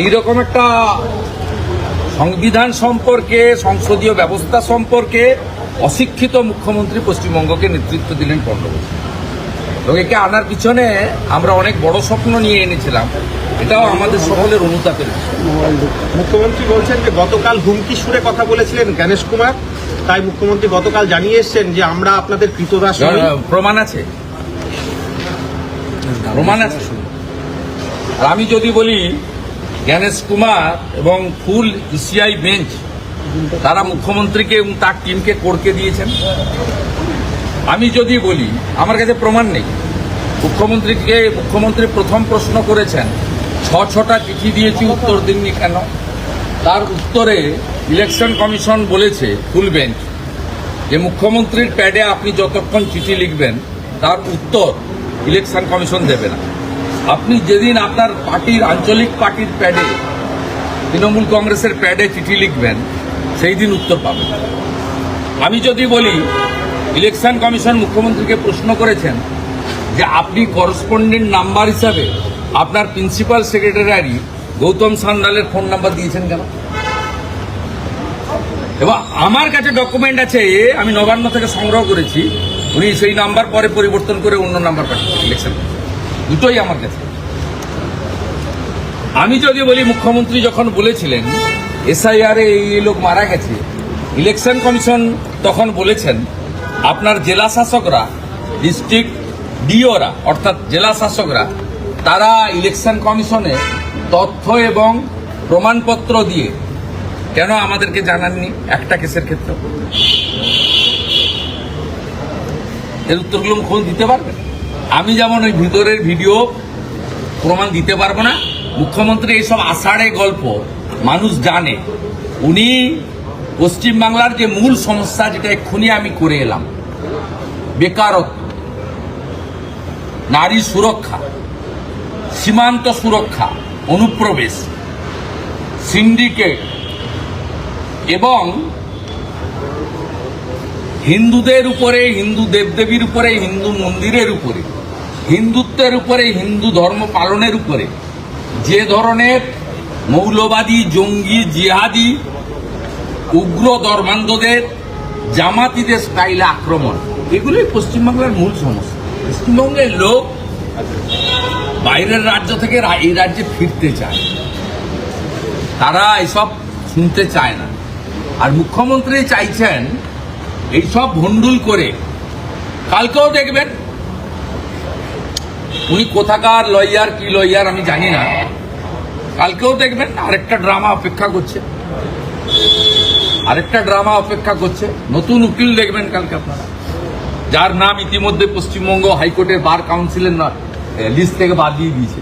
এইরকম একটা সংবিধান সম্পর্কে, সংসদীয় ব্যবস্থা সম্পর্কে অশিক্ষিত মুখ্যমন্ত্রী পশ্চিমবঙ্গকে নেতৃত্ব দিলেন 15 বছর। এবং একে আনার পিছনে আমরা অনেক বড় স্বপ্ন নিয়ে এনেছিলাম, এটাও আমাদের সকলের অনুতাপের বিষয়। মুখ্যমন্ত্রী বলছেন যে গতকাল হুমকি সুরে কথা বলেছিলেন গণেশ কুমার, তাই মুখ্যমন্ত্রী গতকাল জানিয়ে এসেছেন যে আমরা আপনাদের কৃতদাস নই। প্রমাণ আছে, প্রমাণ আছে। আর আমি যদি বলি গণেশ কুমার এবং ফুল ইসিআই বেঞ্চ তারা মুখ্যমন্ত্রীকে এবং তার টিমকে করকে দিয়েছেন। আমি যদি বলি আমার কাছে প্রমাণ নেই। মুখ্যমন্ত্রী প্রথম প্রশ্ন করেছেন 6টা চিঠি দিয়েছি, উত্তর দিননি কেন? তার উত্তরে ইলেকশন কমিশন বলেছে, ফুল বেঞ্চ, যে মুখ্যমন্ত্রীর প্যাডে আপনি যতক্ষণ চিঠি লিখবেন তার উত্তর ইলেকশন কমিশন দেবে না। আপনি যেদিন আপনার পার্টির আঞ্চলিক পার্টির প্যাডে, তৃণমূল কংগ্রেসের প্যাডে চিঠি লিখবেন সেই দিন উত্তর পাবেন। আমি যদি বলি ইলেকশন কমিশন মুখ্যমন্ত্রীকে প্রশ্ন করেছেন যে আপনি করেসপন্ডেন্ট নাম্বার হিসাবে আপনার প্রিন্সিপাল সেক্রেটারি গৌতম সান্যালের ফোন নাম্বার দিয়েছেন কেন? এবং আমার কাছে ডকুমেন্ট আছে, আমি নবান্ন থেকে সংগ্রহ করেছি, উনি সেই নাম্বার পরে পরিবর্তন করে অন্য নাম্বার পাঠিয়েছেন ইলেকশন, দুটোই আমার কাছে। আমি যদি বলি মুখ্যমন্ত্রী যখন বলেছিলেন এসআইআর এ এই লোক মারা গেছে, ইলেকশন কমিশন তখন বলেছেন আপনার জেলা শাসকরা, ডিস্ট্রিক্ট ডিওরা অর্থাৎ জেলা শাসকরা, তারা ইলেকশন কমিশনে তথ্য এবং প্রমাণপত্র দিয়ে কেন আমাদেরকে জানাননি একটা কেসের ক্ষেত্রে? এর উত্তরগুলো মুখ্যমন্ত্রী দিতে পারবেন। আমি যেমন ওই ভিতরের ভিডিও প্রমাণ দিতে পারবো না, মুখ্যমন্ত্রী এইসব আষাঢ়ে গল্প মানুষ জানে। উনি পশ্চিমবাংলার যে মূল সমস্যা, যেটা এক্ষুনি আমি করে এলাম, বেকারত্ব, নারী সুরক্ষা, সীমান্ত সুরক্ষা, অনুপ্রবেশ, সিন্ডিকেট এবং হিন্দুদের উপরে, হিন্দু দেবদেবীর উপরে, হিন্দু মন্দিরের উপরে, হিন্দুত্বের উপরে, হিন্দু ধর্ম পালনের উপরে যে ধরনের মৌলবাদী, জঙ্গি, জিহাদি, উগ্র ধর্মান্ধদের, জামাতিদের স্টাইলে আক্রমণ, এগুলোই পশ্চিমবাংলার মূল সমস্যা। পশ্চিমবঙ্গের লোক বাইরের রাজ্য থেকে এই রাজ্যে ফিরতে চায়, তারা এসব শুনতে চায় না। আর মুখ্যমন্ত্রী চাইছেন এইসব ভণ্ডুল করে, কালকেও দেখবেন উনি কোথাকার লয়ার, কি লয়ার আমি জানি না, কালকেও দেখবেন আরেকটা ড্রামা অপেক্ষা করছে, আরেকটা ড্রামা অপেক্ষা করছে। নতুন উকিল দেখবেন কালকে আপনারা, যার নাম ইতিমধ্যে পশ্চিমবঙ্গ হাইকোর্টের বার কাউন্সিলের লিস্ট থেকে বাদ দিয়ে দিয়েছে।